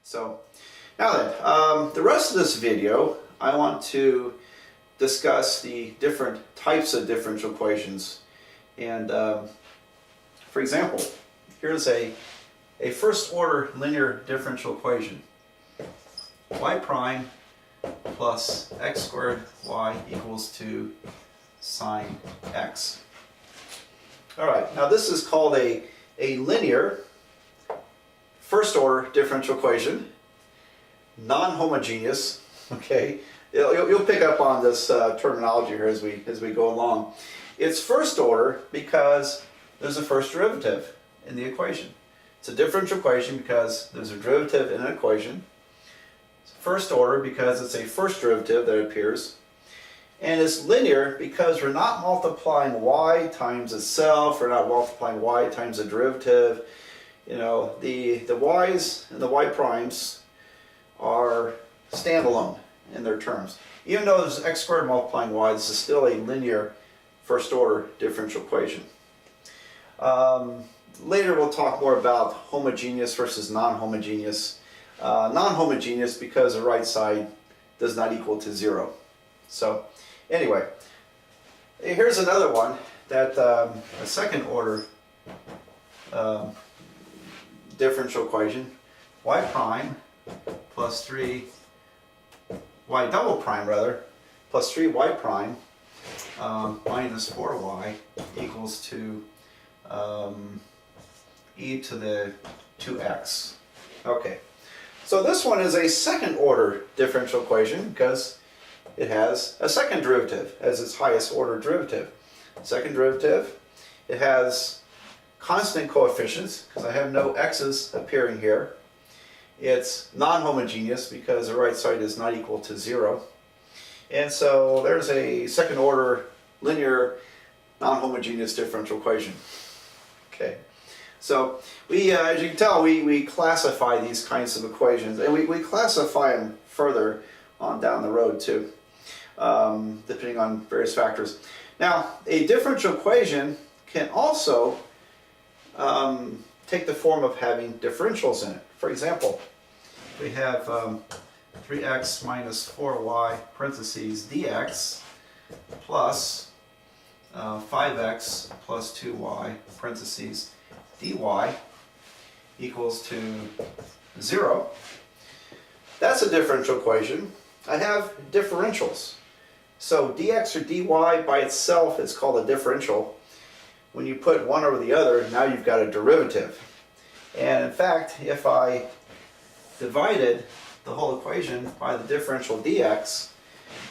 So now then, the rest of this video, I want to discuss the different types of differential equations. And for example, here's a first order linear differential equation. Y prime plus x squared y equals to sine x. Alright, now this is called a linear first order differential equation, non-homogeneous. Okay, you'll pick up on this terminology here as we go along. It's first order because there's a first derivative in the equation. It's a differential equation because there's a derivative in an equation. It's first order because it's a first derivative that appears. And it's linear because we're not multiplying y times itself, we're not multiplying y times a derivative. You know, the y's and the y primes are standalone in their terms. Even though there's x squared multiplying y, this is still a linear first order differential equation. Later we'll talk more about homogeneous versus non-homogeneous. Non-homogeneous because the right side does not equal to 0. So anyway, here's another one that a second order differential equation. Y prime plus 3 y double prime rather plus 3y prime minus 4y equals to e to the 2x. Okay, so this one is a second order differential equation because it has a second derivative as its highest order derivative. Second derivative, it has constant coefficients because I have no x's appearing here. It's non-homogeneous because the right side is not equal to 0. And so there's a second order linear non-homogeneous differential equation. Okay, so we, as you can tell, we classify these kinds of equations, and we classify them further on down the road too, depending on various factors. Now, a differential equation can also take the form of having differentials in it. For example, we have 3x minus 4y parentheses dx plus 5x plus 2y parentheses dy equals to 0. That's a differential equation. I have differentials. So dx or dy by itself is called a differential. When you put one over the other, now you've got a derivative. And in fact, if I divided the whole equation by the differential dx,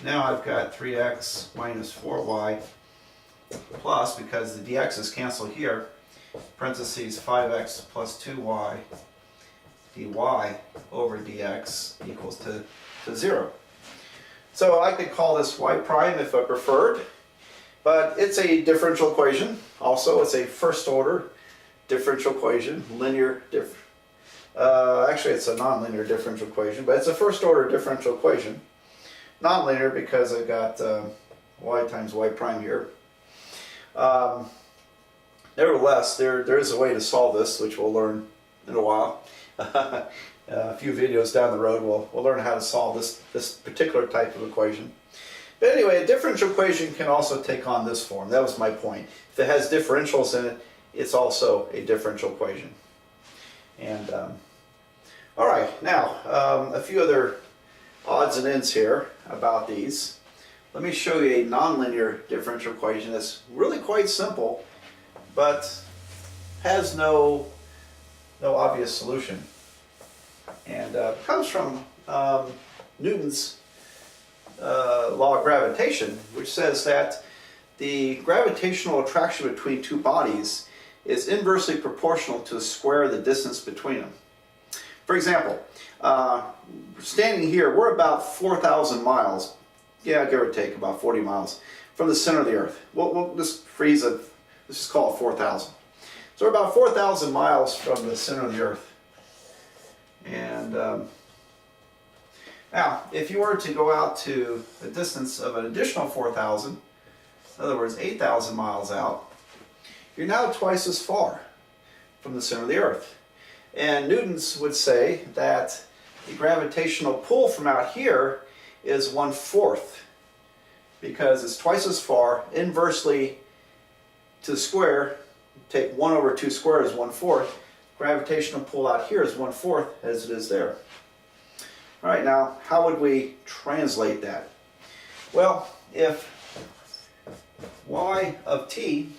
now I've got 3x minus 4y plus, because the dx's cancel here, parentheses 5x plus 2y dy over dx equals to 0. So I could call this y prime if I preferred, but it's a differential equation. Also, it's a first order differential equation, linear actually it's a nonlinear differential equation, but it's a first order differential equation. Nonlinear because I got y times y prime here. Nevertheless, there is a way to solve this, which we'll learn in a while. A few videos down the road we'll learn how to solve this particular type of equation. But anyway, a differential equation can also take on this form. That was my point. If it has differentials in it, it's also a differential equation. And all right, now a few other odds and ends here about these. Let me show you a nonlinear differential equation that's really quite simple, but has no obvious solution. And comes from Newton's law of gravitation, which says that the gravitational attraction between two bodies is inversely proportional to the square of the distance between them. For example, standing here, we're about 4,000 miles, yeah, give or take, about 40 miles, from the center of the Earth. We'll just let's just call it 4,000. So we're about 4,000 miles from the center of the Earth. And now, if you were to go out to a distance of an additional 4,000, in other words, 8,000 miles out, you're now twice as far from the center of the Earth. And Newton's would say that the gravitational pull from out here is 1/4, because it's twice as far. Inversely to the square, take 1 over 2 squared is 1/4. Gravitational pull out here is 1/4 as it is there. All right, now how would we translate that? Well, if y of t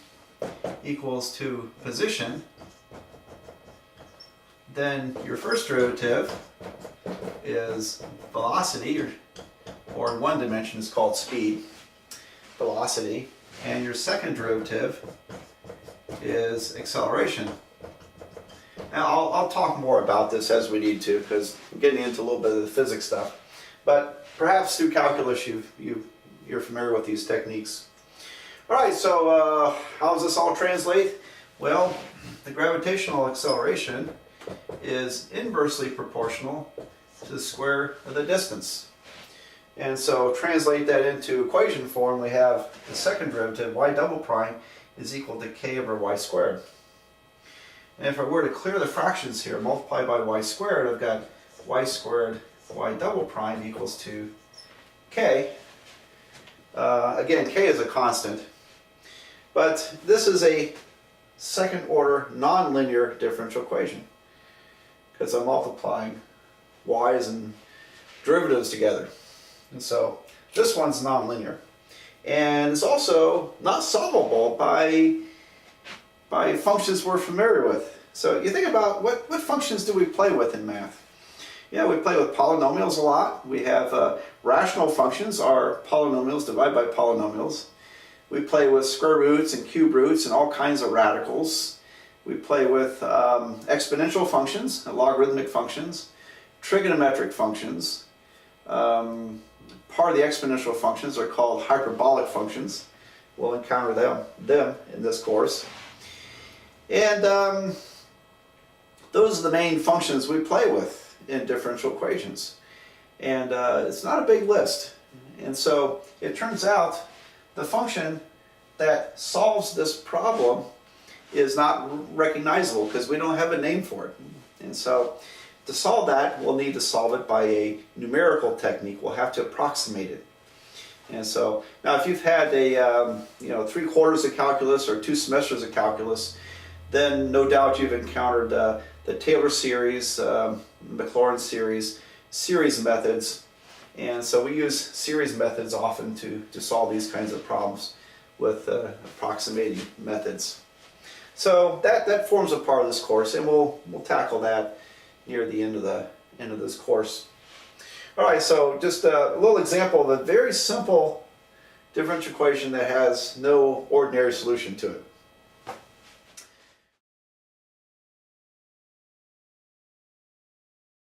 equals to position, then your first derivative is velocity, or in one dimension is called speed, velocity, and your second derivative is acceleration. Now I'll talk more about this as we need to, because I'm getting into a little bit of the physics stuff, but perhaps through calculus you're familiar with these techniques. All right, so how does this all translate? Well, the gravitational acceleration is inversely proportional to the square of the distance. And so translate that into equation form, we have the second derivative, y double prime, is equal to k over y squared. And if I were to clear the fractions here, multiply by y squared, I've got y squared y double prime equals to k. Again, k is a constant. But this is a second order nonlinear differential equation, because I'm multiplying y's and derivatives together. And so this one's nonlinear. And it's also not solvable by functions we're familiar with. So you think about what functions do we play with in math? Yeah, we play with polynomials a lot. We have rational functions are polynomials divided by polynomials. We play with square roots and cube roots and all kinds of radicals. We play with exponential functions, logarithmic functions, trigonometric functions. Part of the exponential functions are called hyperbolic functions. We'll encounter them in this course. And those are the main functions we play with in differential equations. And it's not a big list. And so it turns out the function that solves this problem is not recognizable because we don't have a name for it. And so to solve that, we'll need to solve it by a numerical technique. We'll have to approximate it. And so now if you've had a 3/4 of calculus or 2 semesters of calculus, then no doubt you've encountered the Taylor series, Maclaurin series methods. And so we use series methods often to solve these kinds of problems with approximating methods. So that forms a part of this course, and we'll tackle that near the end of this course. All right, so just a little example of a very simple differential equation that has no ordinary solution to it.